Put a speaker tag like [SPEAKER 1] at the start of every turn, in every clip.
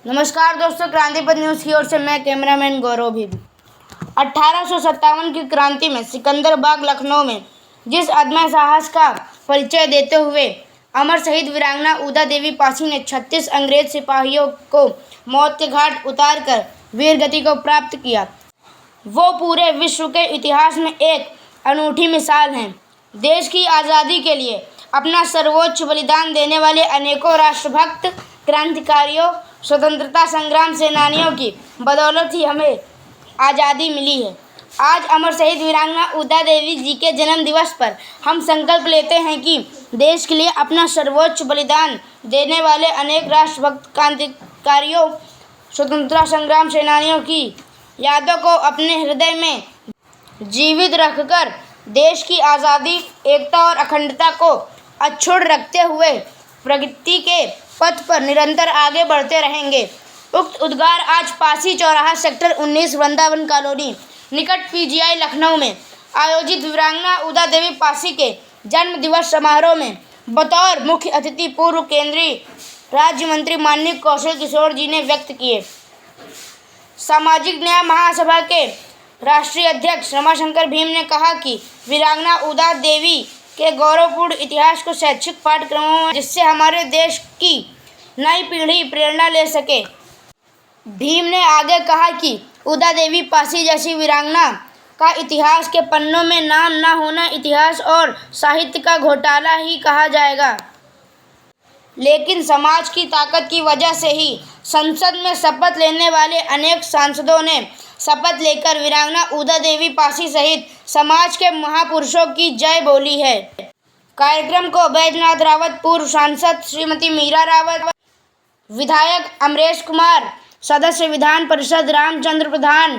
[SPEAKER 1] नमस्कार दोस्तों, क्रांतिपथ न्यूज़ की ओर से मैं कैमरामैन गौरव भी। 1857 की क्रांति में सिकंदराबाद लखनऊ में जिस अदम्य साहस का परिचय देते हुए अमर शहीद वीरांगना उदा देवी पासी ने 36 अंग्रेज सिपाहियों को मौत के घाट उतारकर वीरगति को प्राप्त किया, वो पूरे विश्व के इतिहास में एक अनूठी मिसाल हैं। देश की आज़ादी के लिए अपना सर्वोच्च बलिदान देने वाले अनेकों राष्ट्रभक्त क्रांतिकारियों, स्वतंत्रता संग्राम सेनानियों की बदौलत ही हमें आज़ादी मिली है। आज अमर शहीद वीरांगना उदा देवी जी के जन्म दिवस पर हम संकल्प लेते हैं कि देश के लिए अपना सर्वोच्च बलिदान देने वाले अनेक राष्ट्रभक्त क्रांतिकारियों, स्वतंत्रता संग्राम सेनानियों की यादों को अपने हृदय में जीवित रखकर देश की आज़ादी, एकता और अखंडता को अक्षुण्ण रखते हुए प्रगति के पथ पर निरंतर आगे बढ़ते रहेंगे। उक्त उद्गार आज पासी चौराहा सेक्टर 19 वृंदावन कॉलोनी निकट पीजीआई लखनऊ में आयोजित वीरांगना उदा देवी पासी के जन्म दिवस समारोह में बतौर मुख्य अतिथि पूर्व केंद्रीय राज्य मंत्री माननीय कौशल किशोर जी ने व्यक्त किए। सामाजिक न्याय महासभा के राष्ट्रीय अध्यक्ष रमाशंकर भीम ने कहा कि वीरांगना उदा देवी के गौरवपूर्ण इतिहास को शैक्षिक पाठ्यक्रमों में, जिससे हमारे देश की नई पीढ़ी प्रेरणा ले सके। भीम ने आगे कहा कि उदा देवी पासी जैसी वीरांगना का इतिहास के पन्नों में नाम न होना इतिहास और साहित्य का घोटाला ही कहा जाएगा, लेकिन समाज की ताकत की वजह से ही संसद में शपथ लेने वाले अनेक सांसदों ने शपथ लेकर वीरांगना उदा देवी पासी सहित समाज के महापुरुषों की जय बोली है। कार्यक्रम को बैजनाथ रावत, पूर्व सांसद श्रीमती मीरा रावत, विधायक अमरेश कुमार, सदस्य विधान परिषद रामचंद्र प्रधान,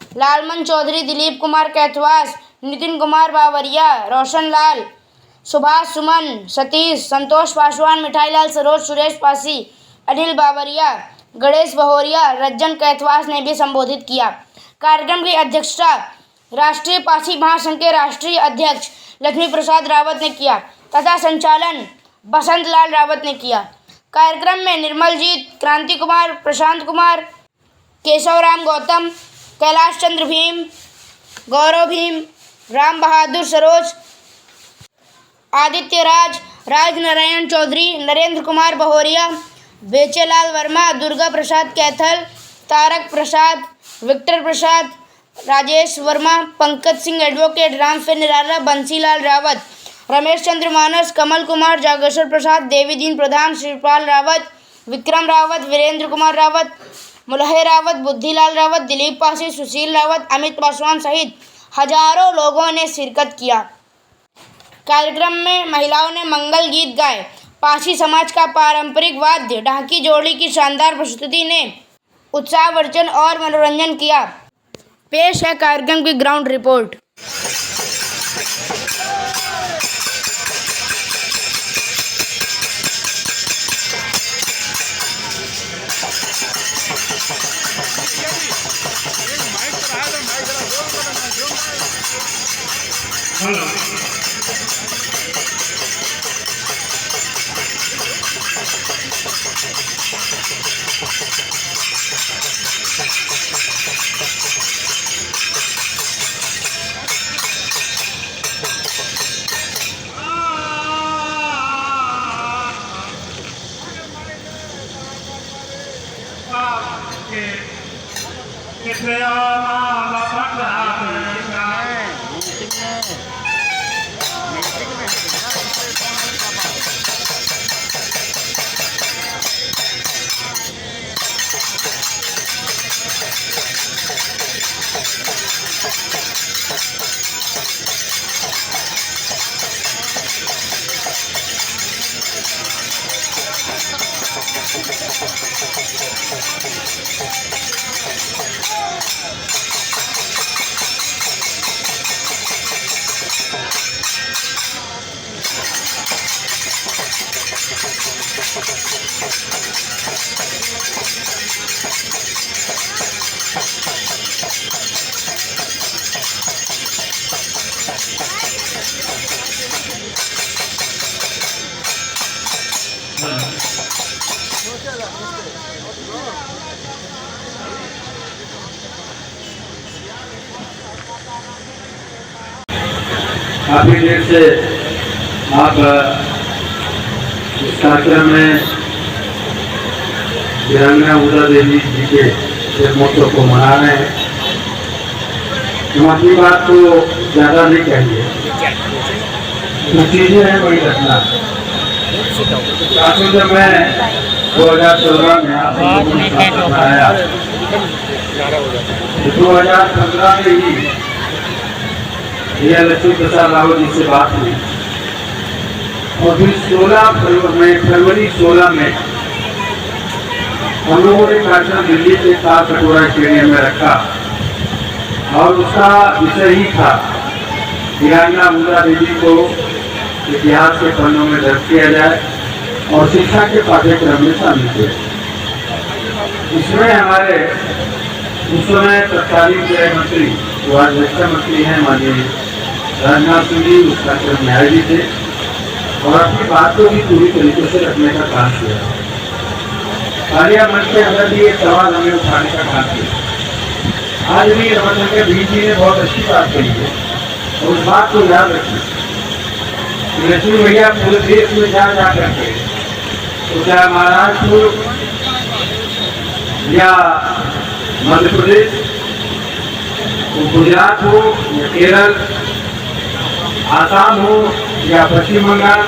[SPEAKER 1] लालमन चौधरी, दिलीप कुमार कैथवास, नितिन कुमार बावरिया, रोशन लाल, सुभाष सुमन, सतीश, संतोष पासवान, मिठाईलाल सरोज, सुरेश पासी, अनिल बावरिया, गणेश बहोरिया, रज्जन कैथवास ने भी संबोधित किया। कार्यक्रम की अध्यक्षता राष्ट्रीय पासी महासंघ के राष्ट्रीय अध्यक्ष लक्ष्मी प्रसाद रावत ने किया तथा संचालन बसंत लाल रावत ने किया। कार्यक्रम में निर्मलजीत, क्रांति कुमार, प्रशांत कुमार, केशवराम गौतम, कैलाश चंद्र भीम, गौरव भीम, राम बहादुर सरोज, आदित्य राज, राज नारायण चौधरी, नरेंद्र कुमार बहोरिया, बेचेलाल वर्मा, दुर्गा प्रसाद कैथल, तारक प्रसाद, विक्टर प्रसाद, राजेश वर्मा, पंकज सिंह एडवोकेट, रामफेर निराला, बंसीलाल रावत, रमेश चंद्र मानस, कमल कुमार, जागेश्वर प्रसाद, देवीदीन प्रधान, शिवपाल रावत, विक्रम रावत, वीरेंद्र कुमार रावत, मुलहे रावत, बुद्धिलाल रावत, दिलीप पासी, सुशील रावत, अमित पासवान सहित हजारों लोगों ने शिरकत किया। कार्यक्रम में महिलाओं ने मंगल गीत गाए। पासी समाज का पारंपरिक वाद्य ढाकी जोड़ी की शानदार प्रस्तुति ने उत्साहवर्धन और मनोरंजन किया। पेश है कार्यक्रम की ग्राउंड रिपोर्ट।
[SPEAKER 2] काफ़ी देर से आप इस कार्यक्रम में वीरांगना उदा देवी जी के जन्मोत्सव को मना रहे हैं। हम अपनी बात को ज़्यादा नहीं कहेंगे, जो चीज़ें हैं वही रखना। साथियों, जब मैं 2014 में आया, 2015 में ही लक्ष्मी प्रसाद रावत जी से बात हुई और फिर फरवरी 16 में हम लोगों ने कार्यक्रम दिल्ली के ताल कटोरा स्टेडियम में रखा और उसका विषय ही था वीरांगना उदा देवी को इतिहास के पन्नों में दर्ज किया जाए और शिक्षा के पाठ्यक्रम में शामिल किया। इसमें हमारे उस समय तत्कालीन गृह मंत्री जो आज रक्षा मंत्री हैं माननीय राजनाथ सिंह जी उस कार्यक्रम में आए भी थे और अपनी बात को भी पूरी तरीके से रखने का काम किया। पार्लियामेंट के अंदर भी एक सवाल हमें उठाने का काम किया। आज भी रमाशंकर भी जी ने बहुत अच्छी बात कही है और उस बात को याद रखिए। लक्ष्मी भैया पूरे देश में जा करके तो चाहे महाराष्ट्र या मध्य प्रदेश, गुजरात हो या केरल, आसाम हो या पश्चिम बंगाल,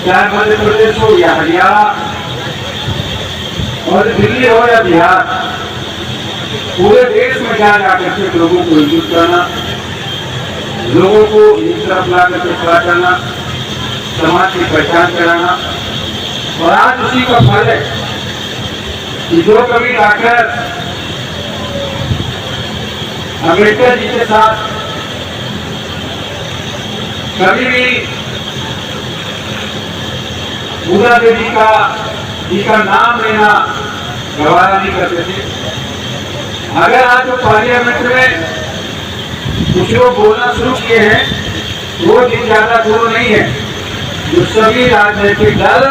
[SPEAKER 2] चाहे मध्य प्रदेश हो या हरियाणा और दिल्ली हो या बिहार, पूरे देश में जा करके लोगों को एकजुट करना, लोगों को एक तरफ ला करके खड़ा करना, समाज की पहचान कराना। और आज उसी का फल है कि जो कभी आकर अम्बेडकर जी के साथ कभी भी उदा देवी जी का नाम लेना गवारा नहीं करते थे। अगर आज जो पार्लियामेंट में कुछ लोग बोलना शुरू किए हैं वो दिन ज्यादा दूर नहीं है, जो सभी राजनीतिक दल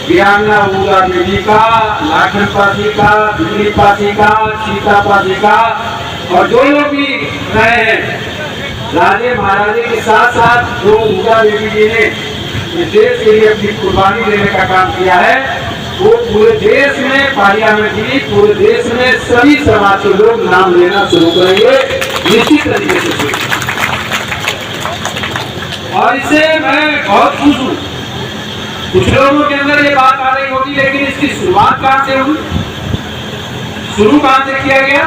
[SPEAKER 2] वीरांगना उदा देवी का, लाखन पासी का, दिल्ली पासी का, सीता पासी का और जो लोग भी रहे हैं राजे महाराजे के साथ साथ जो उदा देवी जी ने इस देश के लिए अपनी कुर्बानी देने का काम किया है, वो पूरे देश में पार्लियामेंट में पूरे देश में सभी समाज के लोग नाम लेना शुरू करेंगे निश्चित तरीके से। और इससे मैं बहुत खुश हूँ। कुछ लोगों के अंदर ये बात आ रही होगी लेकिन इसकी शुरुआत कहाँ से हुई, शुरू कहाँ से किया गया?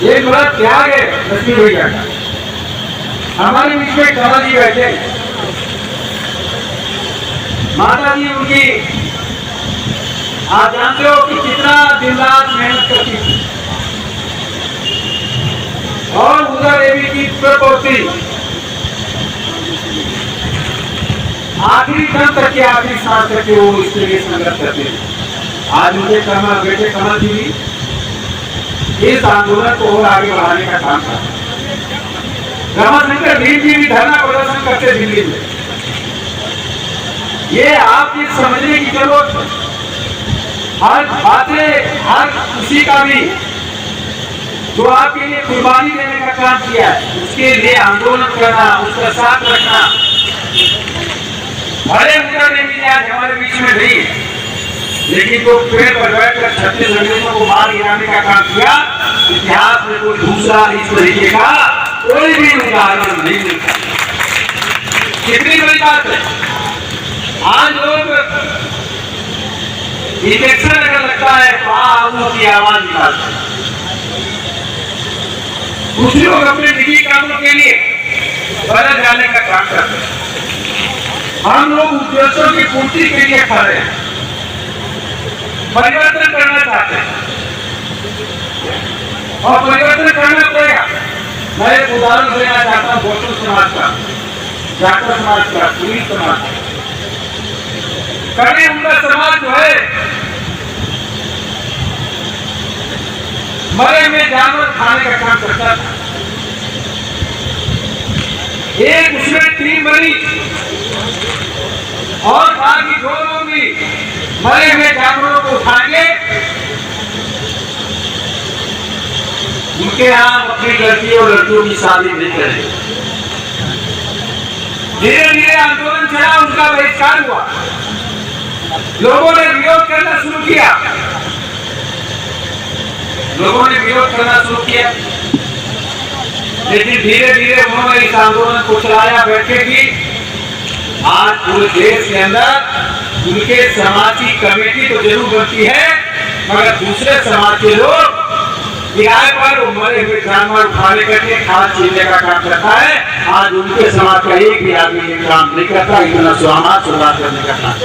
[SPEAKER 2] ये बड़ा त्याग है लक्ष्मी भैया का। हमारे बीच में कमल जी बैठे, माता जी उनकी आप जानते हो कि कितना दिन रात मेहनत करती थी और उदा देवी की प्रपोती आखिरी दम तक के आखिरी सांस तक के वो इसके लिए संघर्ष करते थे। आज उनके कमल बेटे कमल जी भी इस आंदोलन को और आगे बढ़ाने का काम कर रमाशंकर भीम जी भी धरना प्रदर्शन करते दिल्ली में। ये आपकी समझने की जरूरत है। हर बातें हर किसी का भी जो आपके लिए कुर्बानी देने का काम किया है उसके लिए आंदोलन करना, उसका साथ रखना। भले उदा देवी आज हमारे बीच में नहीं है लेकिन जो पेड़ पर बैठकर 36 अंग्रेजों को मार गिराने का काम किया, इतिहास में कोई दूसरा इस तरीके का कोई भी उदाहरण नहीं मिलता। कितनी बड़ी बात है। आज लोग इलेक्शन अगर लगता है तो आवाज़ों की आवाज निकालते हैं। कुछ लोग अपने निजी कामों के लिए बदल जाने का काम करते हैं। हम लोग उद्देश्यों की पूर्ति के लिए खड़े हैं, परिवर्तन करना चाहते हैं और परिवर्तन करना पड़ेगा। मैं एक उदाहरण देना चाहता हूँ गौतम समाज का, जाटव समाज का, पुलिस समाज का। कभी उनका समाज जो है मरे में जानवर खाने का काम करता था। एक उसमें टीम बनी और बाकी दो लोग भी मरे हुए जानवरों को उठाएंगे, उनके यहाँ अपनी लड़की और लड़कियों की शादी नहीं करें। धीरे धीरे आंदोलन चला, उनका बहिष्कार हुआ, लोगों ने विरोध करना शुरू किया, लेकिन धीरे धीरे उन्होंने इस आंदोलन को चलाया बैठे की आज पूरे देश के अंदर उनके समाज की कमेटी तो जरूर बनती है, मगर दूसरे समाज के लोग किराए पर मरे हुए जानवर उठाने करके खाद छीनने का काम करता है। आज उनके समाज का एक भी आदमी ये काम नहीं करता, इतना समाज सुधार करने का काम।